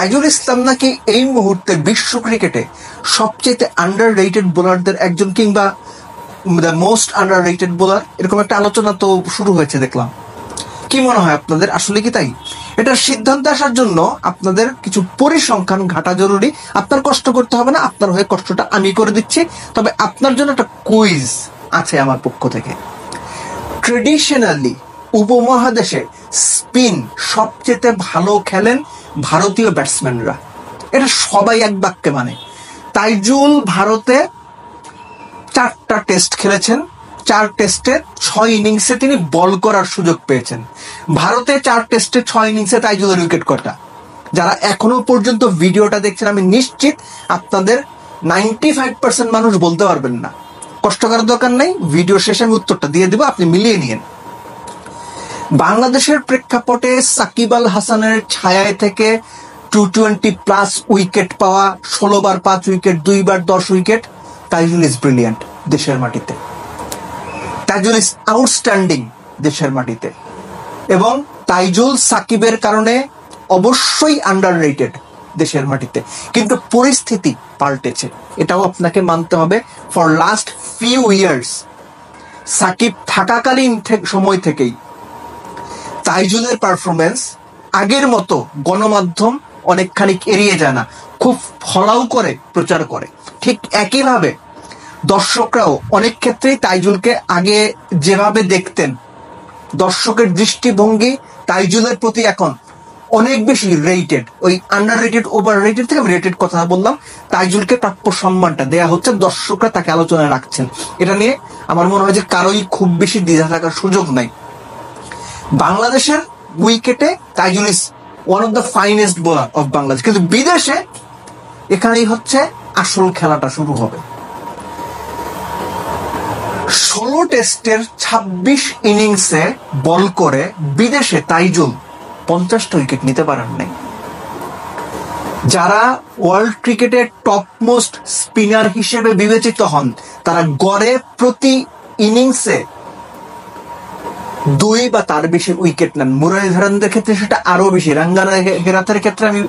তাইজুল ইসলাম নাকি এই মুহূর্তে বিশ্ব ক্রিকেটে সবচেয়ে আন্ডার রেটেড বোলারদের একজন, কিংবা the most under rated bowler, এরকম একটা আলোচনা তো শুরু হয়েছে দেখলাম। কি মনে হয় আপনাদের, আসলে কি তাই? এটার সিদ্ধান্তে আসার জন্য আপনাদের কিছু পরিসংখ্যান ঘাটা জরুরি। আপনার কষ্ট করতে হবে না, আপনার হয়ে কষ্টটা আমি করে দিচ্ছি। তবে আপনার জন্য একটা কুইজ আছে আমার পক্ষ থেকে। ট্রেডিশনালি উপমহাদেশে স্পিন সবচেয়ে ভালো খেলেন ভারতীয় ব্যাটসম্যানরা, এটা সবাই এক বাক্যে মানে। তাইজুল ভারতে 4টা টেস্ট খেলেছেন, 4 টেস্টে 6 ইনিংসে তিনি বল করার সুযোগ পেয়েছেন। ভারতে 4 টেস্টে 6 ইনিংসে তাইজুলের উইকেট কটা? যারা এখনো পর্যন্ত ভিডিওটা দেখছেন, আমি নিশ্চিত আপনাদের 95% মানুষ বলতে পারবেন না। কষ্ট করার দরকার নাই, ভিডিও শেষে আমি উত্তরটা দিয়ে দেবো, আপনি মিলিয়ে নিন। বাংলাদেশের প্রেক্ষাপটে সাকিব আল হাসানের ছায়ায় থেকে 220+ উইকেট পাওয়া, 16 বার 5 wicket, 2 bar 10 wicket. Taijul is brilliant দেশের মাটিতে, তাইজুল ইজ আউটস্ট্যান্ডিং দেশের মাটিতে। এবং তাইজুল সাকিবের কারণে অবশ্যই আন্ডার রেটেড দেশের মাটিতে, কিন্তু পরিস্থিতি পাল্টেছে, এটাও আপনাকে মানতে হবে। For last few years Shakib থাকাকালীন সময় থেকেই তাইজুলের পারফরমেন্স আগের মতো গণমাধ্যম অনেকখানি এড়িয়ে যায় না, খুব ফলাও করে প্রচার করে। ঠিক একইভাবে দর্শকরাও অনেক ক্ষেত্রেই তাইজুলকে আগে যেভাবে দেখতেন, দর্শকের দৃষ্টিভঙ্গি তাইজুলের প্রতি এখন অনেক বেশি রেটেড। ওই আন্ডার রেটেড ওভার রেটেড থেকে আমি রেটেড কথা বললাম। তাইজুলকে প্রাপ্য সম্মানটা দেয়া হচ্ছে, দর্শকরা তাকে আলোচনায় রাখছেন। এটা নিয়ে আমার মনে হয় যে কারোই খুব বেশি দ্বিধা থাকার সুযোগ নাই। বাংলাদেশের উইকেটে Taijul is one of the finest bowler of Bangladesh, কিন্তু বিদেশে এখানেই হচ্ছে আসল খেলাটা শুরু হবে। 16 টেস্টের 26 ইনিংসে বল করে বিদেশে তাইজুল 50টা উইকেট নিতে পারেন নাই। যারা ওয়ার্ল্ড ক্রিকেটের টপ মোস্ট স্পিনার হিসেবে বিবেচিত হন, তারা গড়ে প্রতি ইনিংসে 2 বা তার বেশি উইকেট নেন। মুরলীধরনদের ক্ষেত্রে সেটা আরো বেশি। রাঙ্গানা হেরাতের ক্ষেত্রে আমি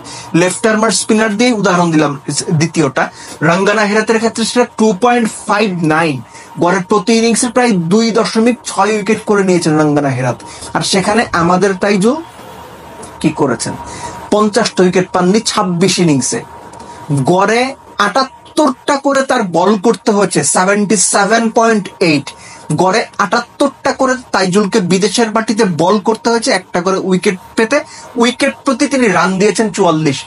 লেফট আর্মার স্পিনার দিয়ে উদাহরণ দিলাম দ্বিতীয়টা। রাঙ্গানা হেরাতের ক্ষেত্রে সেটা 2.59, গড়ের প্রতি ইনিংসে প্রায় 2.6 উইকেট করে নিয়েছেন রাঙ্গানা হেরাত। আর সেখানে আমাদের তাইজুল কি করেছেন? 50টা উইকেট পাননি 26 ইনিংসে। গড়ে 78টা করে তার বল করতে হয়েছে, 77.8। গড়ে 78টা করে তাইজুলকে বিদেশের মাটিতে বল করতে হয়েছে একটা করে উইকেট পেতে। উইকেট প্রতি তিনি রান দিয়েছেন 44।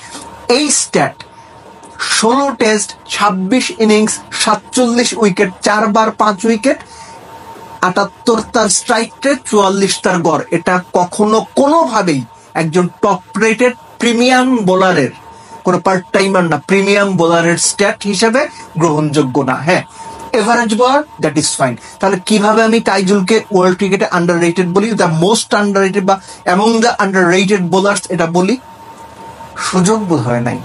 এই স্ট্যাট 16 টেস্ট 26 ইনিংস 47 উইকেট, 4 বার 5 উইকেট, 78 তার স্ট্রাইক রেট, 44 তার গড়। এটা কখনো কোনোভাবেই একজন টপ রেটেড প্রিমিয়াম বোলারের, কোনো পার্ট টাইমার না, প্রিমিয়াম বোলারের স্ট্যাট হিসেবে গ্রহণযোগ্য না। হ্যাঁ, average bowler, that is fine. তাহলে কিভাবে আমি তাইজুলকে ওয়ার্ল্ড ক্রিকেটে আন্ডার রেটেড বলি, দ্য মোস্ট আন্ডার রেটেড বা among the under rated bowlers এটা বলি? সুযোগ বোধ হয় নাই।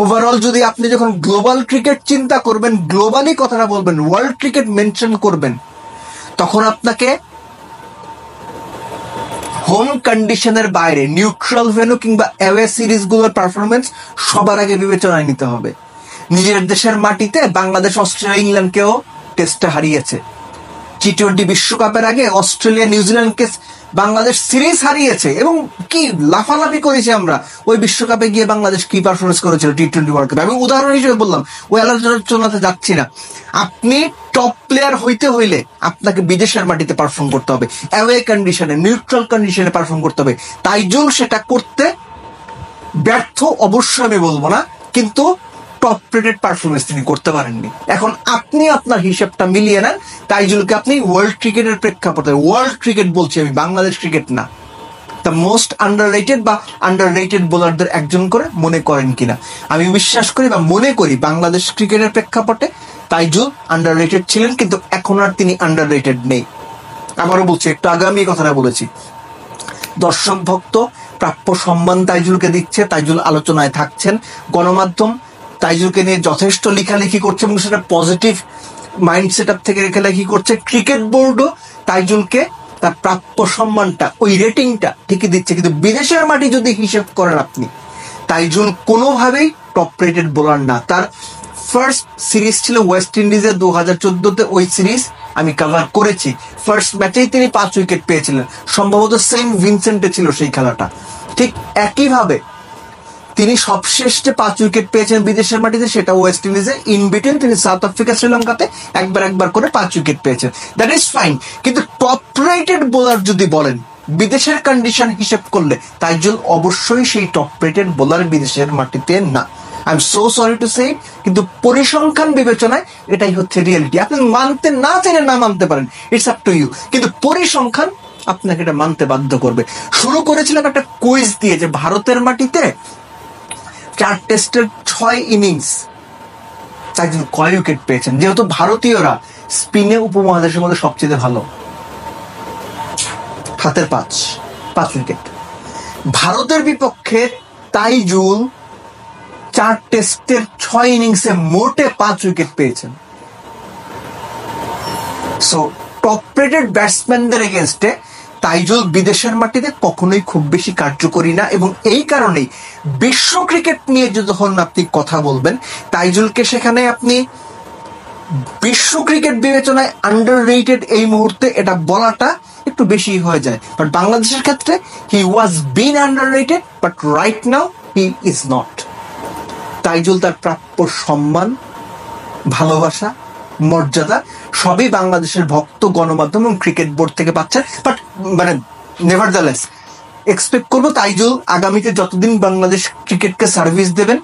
ওভারঅল যদি আপনি যখন গ্লোবাল ক্রিকেট চিন্তা করবেন, গ্লোবালি কথাটা বলবেন, ওয়ার্ল্ড ক্রিকেট মেনশন করবেন, তখন আপনাকে হোম কন্ডিশনের বাইরে নিউট্রাল ভেন্যু কিংবা অ্যাওয়ে সিরিজ গুলোর পারফরমেন্স সবার আগে বিবেচনায় নিতে হবে। নিজের দেশের মাটিতে বাংলাদেশ অস্ট্রেলিয়া ইংল্যান্ডকেও টেস্টে হারিয়েছে। T20 বিশ্বকাপের আগে অস্ট্রেলিয়া নিউজিল্যান্ডকে বাংলাদেশ সিরিজ হারিয়েছে, এবং কি লাফালাফি করেছি আমরা। ওই বিশ্বকাপে গিয়ে বাংলাদেশ কি পারফরমেন্স করেছিল T20 ওয়ার্ল্ড কাপে, আমি উদাহরণ হিসেবে বললাম, ওই আলোচনাতে যাচ্ছি না। আপনি টপ প্লেয়ার হইতে হইলে আপনাকে বিদেশের মাটিতে পারফর্ম করতে হবে, অ্যাওয়ে কন্ডিশনে, নিউট্রাল কন্ডিশনে পারফর্ম করতে হবে। তাইজুল সেটা করতে ব্যর্থ অবশ্যই আমি বলবো না, কিন্তু টপ রেটেড পারফরমেন্স তিনি করতে পারেননি। এখন আপনি আপনার হিসাবটা মিলিয়ে নেন, তাইজুলকে আপনি ওয়ার্ল্ড ক্রিকেটের প্রেক্ষাপটে, ওয়ার্ল্ড ক্রিকেট বলছি আমি, বাংলাদেশ ক্রিকেট না, দ্য মোস্ট আন্ডার রেটেড বা আন্ডার রেটেড বোলারদের একজন করে মনে করেন কিনা। আমি বিশ্বাস করি বা মনে করি বাংলাদেশ ক্রিকেটের প্রেক্ষাপটে তাইজুল আন্ডার রেটেড ছিলেন, কিন্তু এখন আর তিনি আন্ডার রেটেড নেই। আবারও বলছি, একটু আগে আমি এই কথাটা বলেছি, দর্শক ভক্ত প্রাপ্য সম্মান তাইজুলকে দিচ্ছে, তাইজুল আলোচনায় থাকছেন, গণমাধ্যম তাইজুলকে নিয়ে যথেষ্ট লেখালেখি করছে এবং সেটা পজিটিভ মাইন্ড সেট আপ থেকে লেখালেখি করছে। ক্রিকেট বোর্ডও তাইজুলকে তার প্রাপ্য সম্মানটা, ওই রেটিংটা ঠিকই দিচ্ছে। কিন্তু বিদেশের মাটি যদি হিসেব করেন আপনি, তাইজুল কোনোভাবেই টপ রেটেড বোলার না। তার ফার্স্ট সিরিজ ছিল ওয়েস্ট ইন্ডিজের 2014-তে, ওই সিরিজ আমি কভার করেছি। ফার্স্ট ম্যাচেই তিনি 5 উইকেট পেয়েছিলেন, সম্ভবত সেন্ট ভিনসেন্টে ছিল সেই খেলাটা। ঠিক একইভাবে তিনি সবশেষ যে 5 উইকেট পেয়েছেন বিদেশের মাটিতে, সেটা ওয়েস্ট ইন্ডিজে। ইন বিটুইন তিনি সাউথ আফ্রিকা, শ্রীলঙ্কাতে একবার করে 5 উইকেট পেয়েছেন, দ্যাট ইজ ফাইন। কিন্তু টপ রেটেড বোলার যদি বলেন বিদেশের কন্ডিশন হিসেব করলে, তাইজুল অবশ্যই সেই টপ রেটেড বোলার বিদেশের মাটিতে না। I am so sorry to say, কিন্তু পরিসংখ্যান বিবেচনায় এটাই হচ্ছে রিয়েলিটি। আপনি মানতে না চাইলে না মানতে পারেন, ইটস আপ টু ইউ, কিন্তু পরিসংখ্যান আপনাকে এটা মানতে বাধ্য করবে। শুরু করেছিলাম একটা কুইজ দিয়ে যে ভারতের মাটিতে 4 টেস্টের 6 ইনিংস তাইজুল কয় উইকেট পেয়েছেন, যেহেতু ভারতীয়রা স্পিনে উপমহাদেশের মধ্যে সবচেয়ে ভালো, হাতের 5 উইকেট। ভারতের বিপক্ষে তাইজুল 4 টেস্টের 6 ইনিংসে মোটে 5 উইকেট পেয়েছেন। সো টপ রেটেড ব্যাটসম্যানদের এগেনস্টে তাইজুল বিদেশের মাটিতে কখনোই খুব বেশি কার্যকরী না, এবং এই কারণেই বিশ্ব ক্রিকেট নিয়ে যখন আপনি কথা বলবেন, তাইজুলকে সেখানে আপনি বিশ্ব ক্রিকেট বিবেচনায় আন্ডার রেটেড এই মুহূর্তে এটা বলাটা একটু বেশি হয়ে যায়। বাট বাংলাদেশের ক্ষেত্রে he was been underrated, but right now he is not. Taijul তার প্রাপ্য সম্মান, ভালোবাসা, মর্যাদা সবই বাংলাদেশের ভক্ত, গণমাধ্যম এবং ক্রিকেট বোর্ড থেকে পাচ্ছেন। বাট মানে নেভারদালেস এক্সপেক্ট করবো তাইজুল আগামীতে যতদিন বাংলাদেশ ক্রিকেটকে সার্ভিস দেবেন,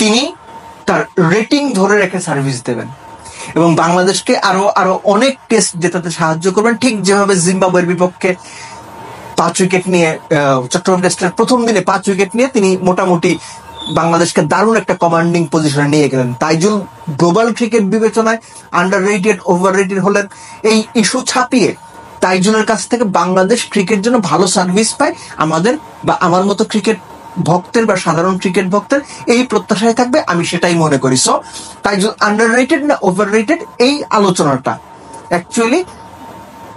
তিনি তার রেটিং ধরে রেখে সার্ভিস দেবেন এবং বাংলাদেশকে আরো অনেক টেস্ট জেতাতে সাহায্য করবেন। ঠিক যেভাবে জিম্বাবুয়ের বিপক্ষে 5 উইকেট নিয়ে, চট্টগ্রাম টেস্টের প্রথম দিনে 5 উইকেট নিয়ে তিনি মোটামুটি বাংলাদেশকে দারুণ একটা কমান্ডিং পজিশনে নিয়ে গেলেন। তাইজুল গ্লোবাল ক্রিকেট বিবেচনায় আন্ডার রেটেড, ওভার রেটেড হলেন, এই ইস্যু ছাপিয়ে তাইজুলের কাছ থেকে বাংলাদেশ ক্রিকেট যেন ভালো সার্ভিস পায়, আমাদের বা আমার মতো ক্রিকেট ভক্তের বা সাধারণ ক্রিকেট ভক্তের এই প্রত্যাশায় থাকবে, আমি সেটাই মনে করি। সো তাইজুল আন্ডার রেটেড না ওভার রেটেড, এই আলোচনাটা অ্যাকচুয়ালি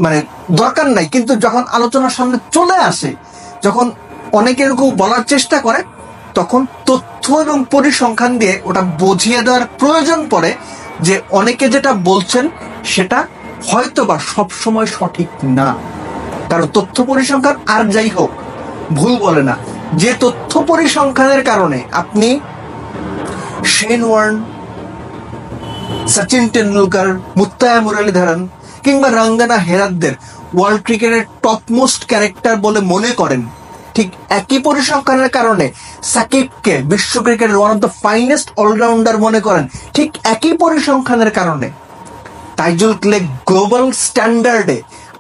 মানে দরকার নাই, কিন্তু যখন আলোচনার সামনে চলে আসে, যখন অনেকে এরকম বলার চেষ্টা করে, তখন তথ্য এবং পরিসংখ্যান দিয়ে ওটা বুঝিয়ে দেওয়ার প্রয়োজন পড়ে যে অনেকে যেটা বলছেন সেটা হয়তো বা সবসময় সঠিক না। কারণ তথ্য পরিসংখ্যান আর যাই হোক ভুল বলে না। যে তথ্য পরিসংখ্যানের কারণে আপনি শেন ওয়ার্ন, সচিন টেন্ডুলকার, মুত্তায়া মুরলীধরন কিংবা রঙ্গনা হেরাতদের ওয়ার্ল্ড ক্রিকেটের টপ মোস্ট ক্যারেক্টার বলে মনে করেন, ঠিক একই পরিসংখ্যানের কারণে সাকিবকে বিশ্ব ক্রিকেটের one of the finest allrounder মনে করেন, ঠিক একই পরিসংখ্যানের কারণে তাইজুল গ্লোবাল স্ট্যান্ডার্ডে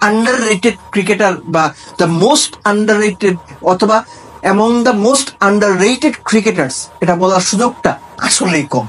আন্ডার রেটেড ক্রিকেটার বা দ্য মোস্ট আন্ডার রেটেড অথবা among the most underrated cricketers এটা বলার সুযোগটা আসলেই কম।